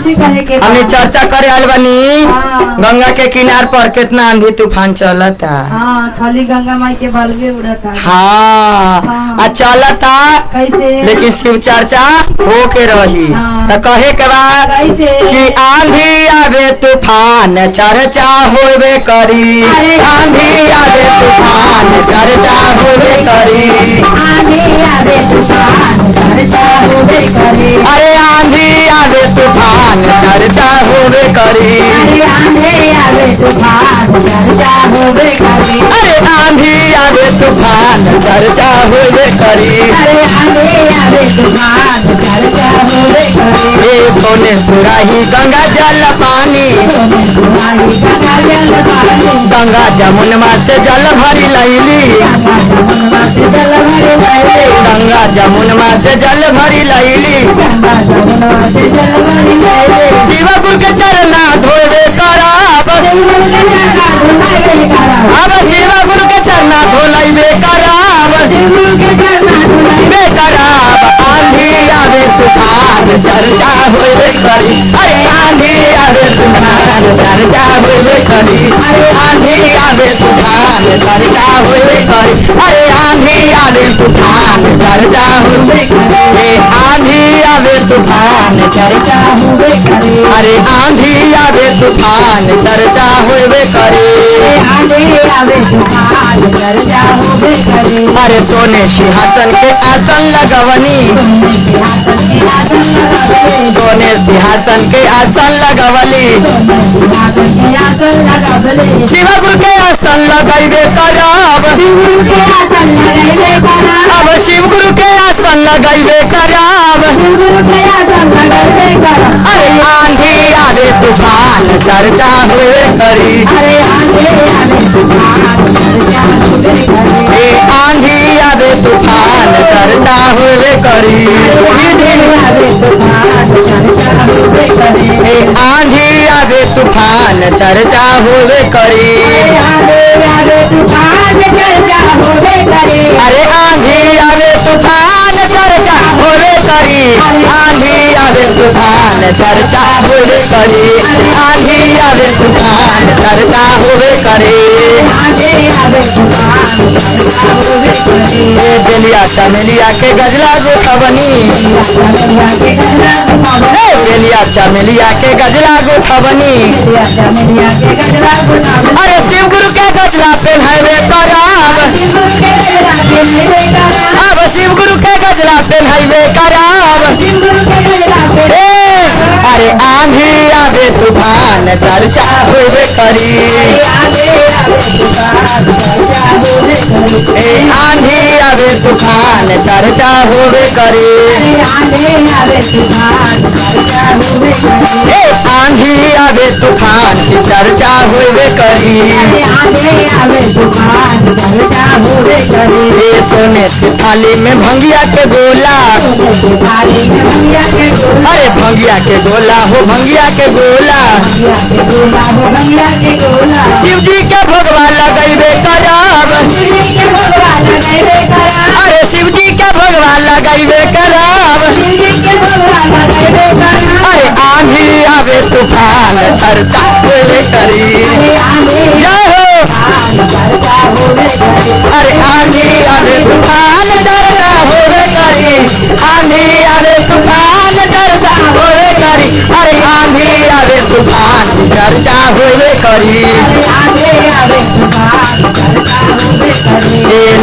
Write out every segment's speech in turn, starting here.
आंधी कहे के हमें चर्चा करे आल बनी गंगा के किनार पर कितना आंधी तूफान चलता। हाँ खाली गंगा माई के बलवे उड़ता। हाँ चलता कैसे लेकिन शिव चर्चा हो के रही तो कहे के बाद कि आंधी आवे तूफान चर्चा होबे करी। आंधी आवे तूफान चर्चा होबे करी। अरे आंधी आवे तूफान चर्चा होबे करी। अरे आंधी आवे तूफान चर्चा होबे करी। सोने सुराही गंगा जल पानी गंगा जमुनमा से जल भरी लैली। गंगा जमुनमा से जल भरी लैली। शिवपुर के चरना धोबे कराब। अब शिवपुर के चरना धोलैबे कराब। आंधी आवे तूफान चर्चा होबे करी। अरे आंधी आवे तूफान चर्चा होबे करी। आंधी आवे तूफान चर्चा होबे करी। अरे आंधी आवे तूफान चर्चा होबे करी। आंधी आवे तूफान चर्चा होबे करी। अरे आंधी आवे तूफान चर्चा होबे करी। अरे सोने सिंहासन के आसन लगवनी। सोने सिंहासन के आसन लगवली। शिवगुरु के आसन लगैबे करब। अब शिवगुरु के आसन लगैबे करब। अरे आंधी आवे तूफान चर्चा होबे करी। आंधी आवे तूफान चर्चा होबे करी। आंधी आवे तूफान चर्चा होबे करी। अरे आंधी आवे तूफान चर्चा होबे करी। आंधी आवे तूफान चर्चा होबे करी। आंधी आवे तूफान चर्चा होबे करी। बेलिया चमेलिया के गजला गोठवनी। बेलिया चमेलिया के गजला गोठवनी। अरे शिवगुरु के गजला पहनावे कराब। अब शिवगुरु के गजला पहनावे कराब। अरे आंधी आवे तूफान चर्चा होबे करी। आंधी आवे तूफान चर्चा होबे करी। आंधी आवे तूफान चर्चा होबे करी। आंधी आवे तूफान चर्चा होबे करी। सोने से थाली में भंगिया के गोला। अरे भंगिया के गोला हो भंगिया के गोला। शिव जी के भगवा लगैबे करब। अरे शिव जी के भगवा लगैबे करब। अरे आंधी आवे तूफान चर्चा होबे करी। जय हो। अरे आंधी आवे तूफान चर्चा होबे करी। आंधी आवे तूफान चर्चा होबे करी। अरे आंधी आवे तूफान चर्चा होबे करी।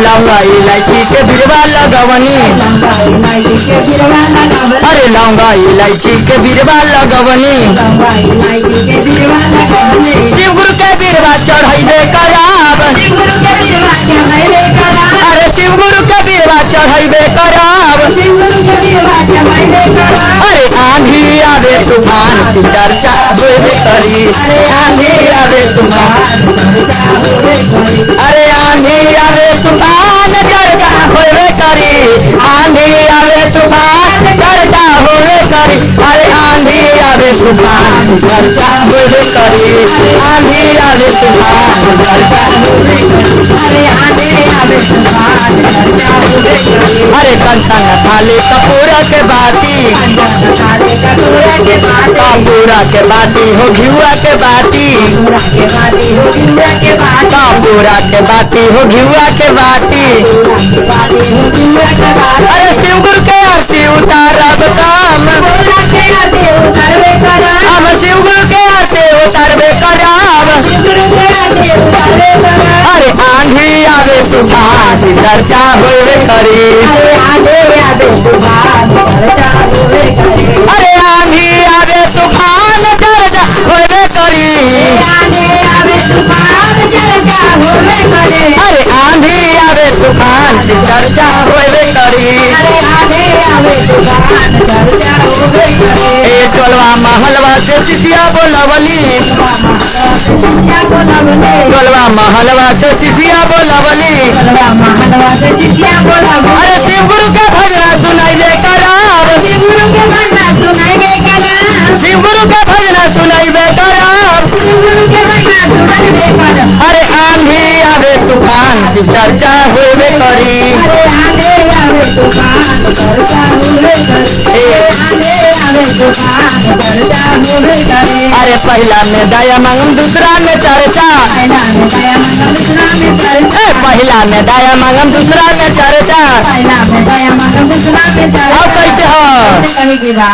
लौंगा इलायची के बिरवा लगवनी। अरे लौंगा इलायची के बिरवा लगवनी। शिवगुरु के बिरवा चढ़ैबे कराब। अरे शिवगुरु के बिरवा चढ़ैबे कराब। अरे आंधी आवे तूफान चर्चा होबे करी। आंधी आवे तूफान। अरे आंधी आवे तूफान चर्चा होबे करी। आंधी आवे तूफान चर्चा होबे करी। अरे आंधी आवे तूफान चर्चा होबे करी। आंधी आवे तूफान चर्चा होबे करी। अरे कंचन थाली कपूर के बाती। पूरा के बाती हो घिउआ के बाती पूरा के बाती हो घिउआ के बाती अरे शिव गुरु के आरती उतारब काम हम शिव गुरु के आरती उतारबे कराब अरे आंधी आवे तूफान चर्चा होवे करी अरे आंधी आवे तूफान चर्चा होवे करी अरे आंधी आवे तूफान चर्चा होवे करी ए टोलवा महलवा से सिसिया बोलावली टोलवा महलवा से सिसिया बोलावली अरे शिव गुरु के भजना सुनाइबे कराब शिव गुरु के भजना सुनाइबे कराब अरे आंधी आवे तूफान से चर्चा होवे करी अरे पहला में दया मांगम दूसरा में चर्चा पहला में दया मांगम दूसरा में चर्चा अब कैसे हो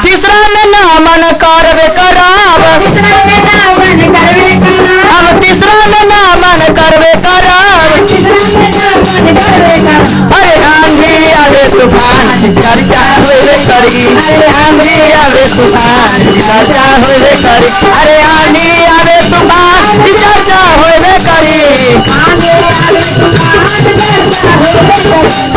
तीसरा में ना मन करबे कराब अब तीसरा में ना मन करबे कराब अरे आंधी आवे तूफान चर्चा होवे करी अरे आंधी आवे तूफान चर्चा होवे करी अरे आंधी आवे तूफान चर्चा होवे करी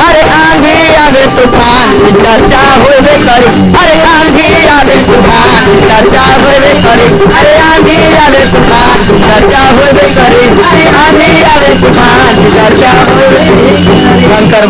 अरे आंधी आवे तूफान चर्चा होवे करी अरे आंधी आवे तूफान चर्चा होवे करी अरे आंधी आवे तूफान चर्चा होवे करी अरे आंधी आवे तूफान चर्चा होवे करी